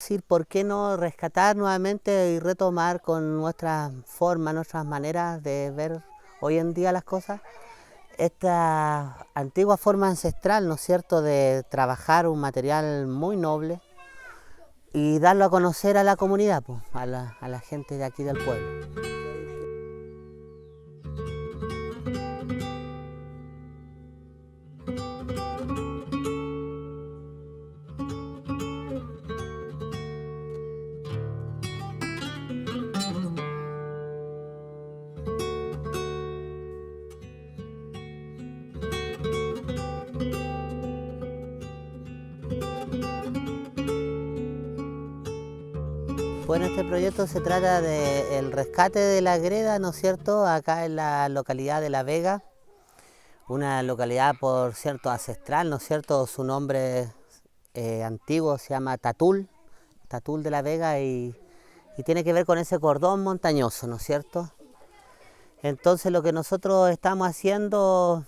decir, ¿por qué no rescatar nuevamente y retomar con nuestras formas, nuestras maneras de ver hoy en día las cosas? Esta antigua forma ancestral, ¿no es cierto?, de trabajar un material muy noble y darlo a conocer a la comunidad, pues, a la gente de aquí del pueblo. Bueno, este proyecto se trata del rescate de la greda, ¿no es cierto?, acá en la localidad de La Vega, una localidad, por cierto, ancestral, ¿no es cierto?, su nombre antiguo se llama Tatul, Tatul de La Vega, y tiene que ver con ese cordón montañoso, ¿no es cierto? Entonces lo que nosotros estamos haciendo,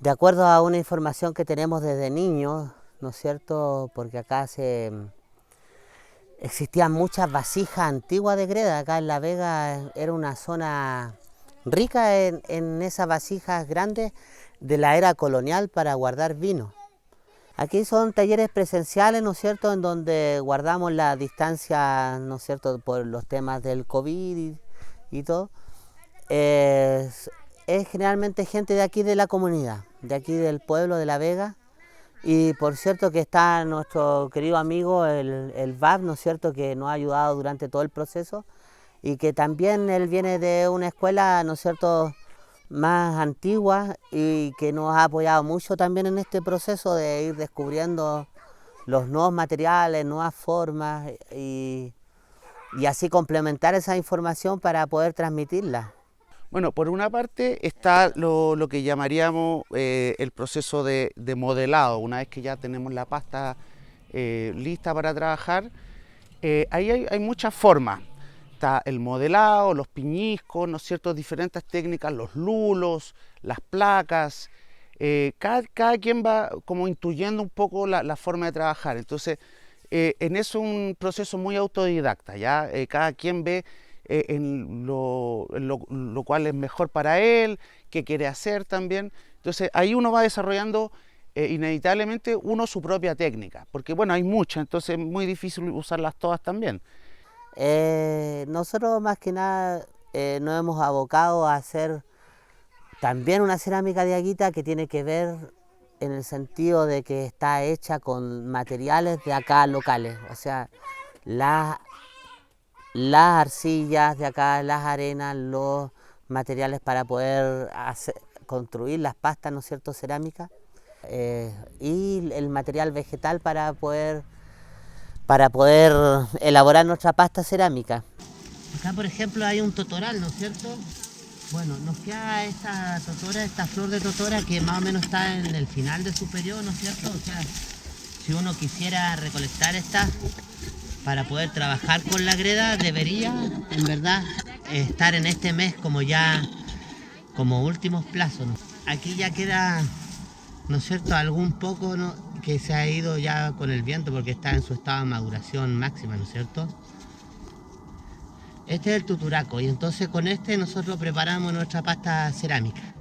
de acuerdo a una información que tenemos desde niños, ¿no es cierto?, porque acá existían muchas vasijas antiguas de greda, acá en La Vega era una zona rica en esas vasijas grandes de la era colonial para guardar vino. Aquí son talleres presenciales, ¿no es cierto?, en donde guardamos la distancia, ¿no es cierto?, por los temas del COVID y todo. Es generalmente gente de aquí de la comunidad, de aquí del pueblo de La Vega. Y por cierto que está nuestro querido amigo el VAP, ¿no es cierto?, que nos ha ayudado durante todo el proceso y que también él viene de una escuela, ¿no es cierto?, más antigua y que nos ha apoyado mucho también en este proceso de ir descubriendo los nuevos materiales, nuevas formas y así complementar esa información para poder transmitirla. Bueno, por una parte está lo que llamaríamos el proceso de modelado. Una vez que ya tenemos la pasta lista para trabajar, ahí hay muchas formas. Está el modelado, los piñiscos, ¿no es cierto?, diferentes técnicas, los lulos, las placas. Cada quien va como intuyendo un poco la forma de trabajar. Entonces, en eso es un proceso muy autodidacta, ¿ya? Cada quien ve en lo cual es mejor para él, qué quiere hacer también. Entonces ahí uno va desarrollando inevitablemente uno su propia técnica, porque bueno, hay muchas, entonces es muy difícil usarlas todas también. Nosotros más que nada nos hemos abocado a hacer también una cerámica de Aguita que tiene que ver en el sentido de que está hecha con materiales de acá locales, o sea, las arcillas de acá, las arenas, los materiales para poder construir las pastas, ¿no es cierto?, cerámicas, y el material vegetal para poder elaborar nuestra pasta cerámica. Acá, por ejemplo, hay un totoral, ¿no es cierto? Bueno, nos queda esta totora, esta flor de totora que más o menos está en el final de su periodo, ¿no es cierto? O sea, si uno quisiera recolectar esta para poder trabajar con la greda, debería, en verdad, estar en este mes como últimos plazos, ¿no? Aquí ya queda, ¿no es cierto?, algún poco, ¿no?, que se ha ido ya con el viento porque está en su estado de maduración máxima, ¿no es cierto? Este es el tuturaco y entonces con este nosotros preparamos nuestra pasta cerámica.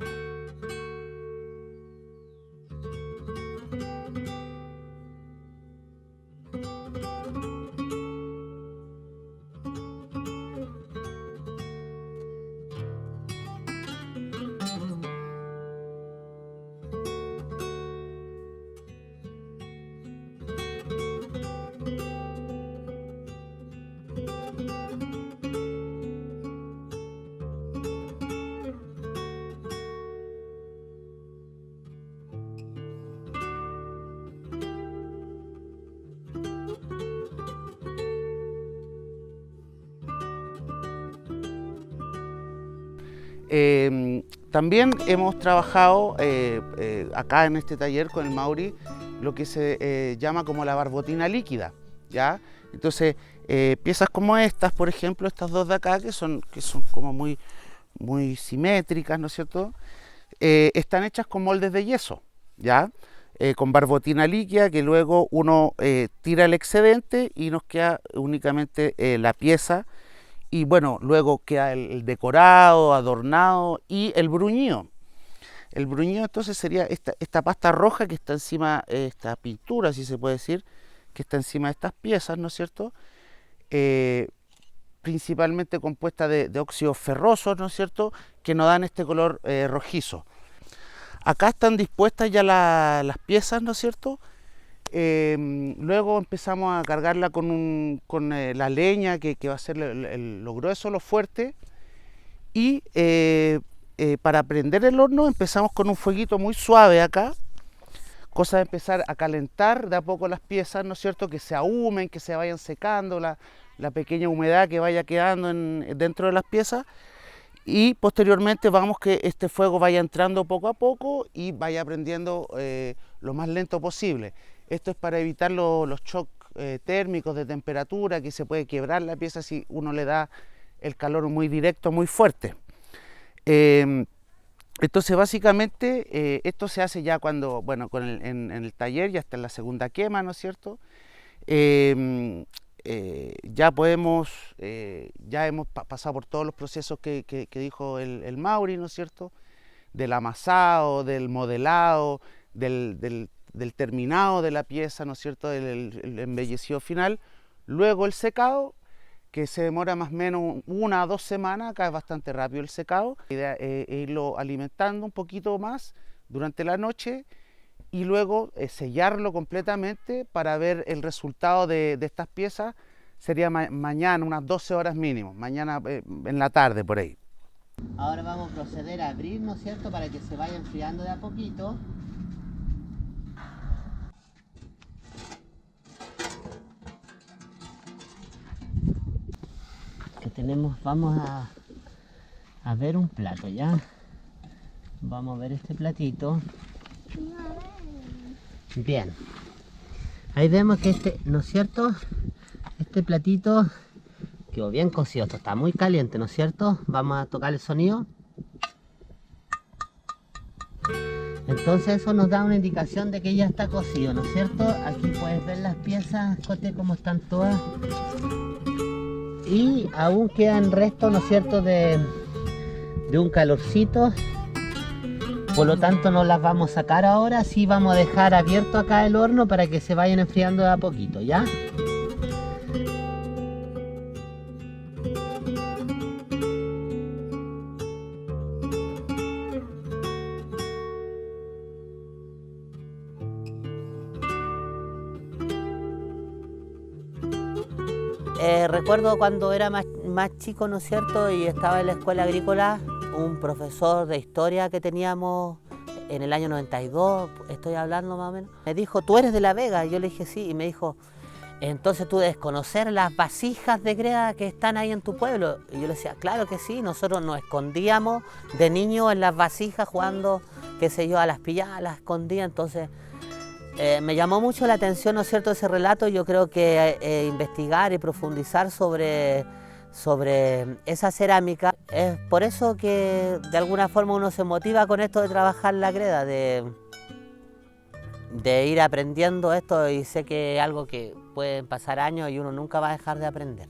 También hemos trabajado acá en este taller con el Mauri lo que se llama como la barbotina líquida, ¿ya? Entonces, piezas como estas, por ejemplo, estas dos de acá, que son como muy simétricas, ¿no es cierto? Están hechas con moldes de yeso, ¿ya? con barbotina líquida, que luego uno tira el excedente y nos queda únicamente la pieza. Y bueno, luego queda el decorado, adornado y el bruñido. El bruñido entonces sería esta pasta roja que está encima, esta pintura, si se puede decir, que está encima de estas piezas, ¿no es cierto? Principalmente compuesta de óxidos ferrosos, ¿no es cierto?, que nos dan este color rojizo. Acá están dispuestas ya las piezas, ¿no es cierto? Luego empezamos a cargarla con la leña, que va a ser lo grueso, lo fuerte, y para prender el horno empezamos con un fueguito muy suave acá, cosa de empezar a calentar de a poco las piezas, ¿no es cierto?, que se ahumen, que se vayan secando, la pequeña humedad que vaya quedando dentro de las piezas, y posteriormente vamos que este fuego vaya entrando poco a poco y vaya prendiendo lo más lento posible. Esto es para evitar los shocks térmicos de temperatura, que se puede quebrar la pieza si uno le da el calor muy directo, muy fuerte. Entonces básicamente esto se hace ya cuando, bueno, en el taller ya está en la segunda quema, ¿no es cierto? Ya hemos pasado por todos los procesos que dijo el Mauri, ¿no es cierto? Del amasado, del modelado, del terminado de la pieza, ¿no es cierto? El embellecido final. Luego el secado, que se demora más o menos 1 a 2 semanas, acá es bastante rápido el secado. La idea es irlo alimentando un poquito más durante la noche y luego sellarlo completamente para ver el resultado de estas piezas. Sería mañana, unas 12 horas mínimo, mañana en la tarde por ahí. Ahora vamos a proceder a abrir, ¿no es cierto?, para que se vaya enfriando de a poquito. Que tenemos, vamos a ver un plato, ¿ya? Vamos a ver este platito. Bien. Ahí vemos que ¿no es cierto?, este platito quedó bien cocido. Esto está muy caliente, ¿no es cierto? Vamos a tocar el sonido. Entonces eso nos da una indicación de que ya está cocido, ¿no es cierto? Aquí puedes ver las piezas, Cote, cómo están todas. Y aún quedan restos, ¿no es cierto?, de un calorcito. Por lo tanto no las vamos a sacar ahora, sí vamos a dejar abierto acá el horno para que se vayan enfriando de a poquito, ¿ya? Recuerdo cuando era más chico, ¿no es cierto?, y estaba en la escuela agrícola, un profesor de historia que teníamos en el año 92, estoy hablando más o menos, me dijo, ¿tú eres de La Vega? Y yo le dije, sí, y me dijo, entonces tú debes conocer las vasijas de greda que están ahí en tu pueblo. Y yo le decía, claro que sí, nosotros nos escondíamos de niños en las vasijas jugando, qué sé yo, a las pilladas, las escondía. Entonces me llamó mucho la atención, ¿no es cierto?, ese relato. Yo creo que investigar y profundizar sobre esa cerámica, es por eso que de alguna forma uno se motiva con esto de trabajar la greda, de ir aprendiendo esto, y sé que es algo que pueden pasar años y uno nunca va a dejar de aprender.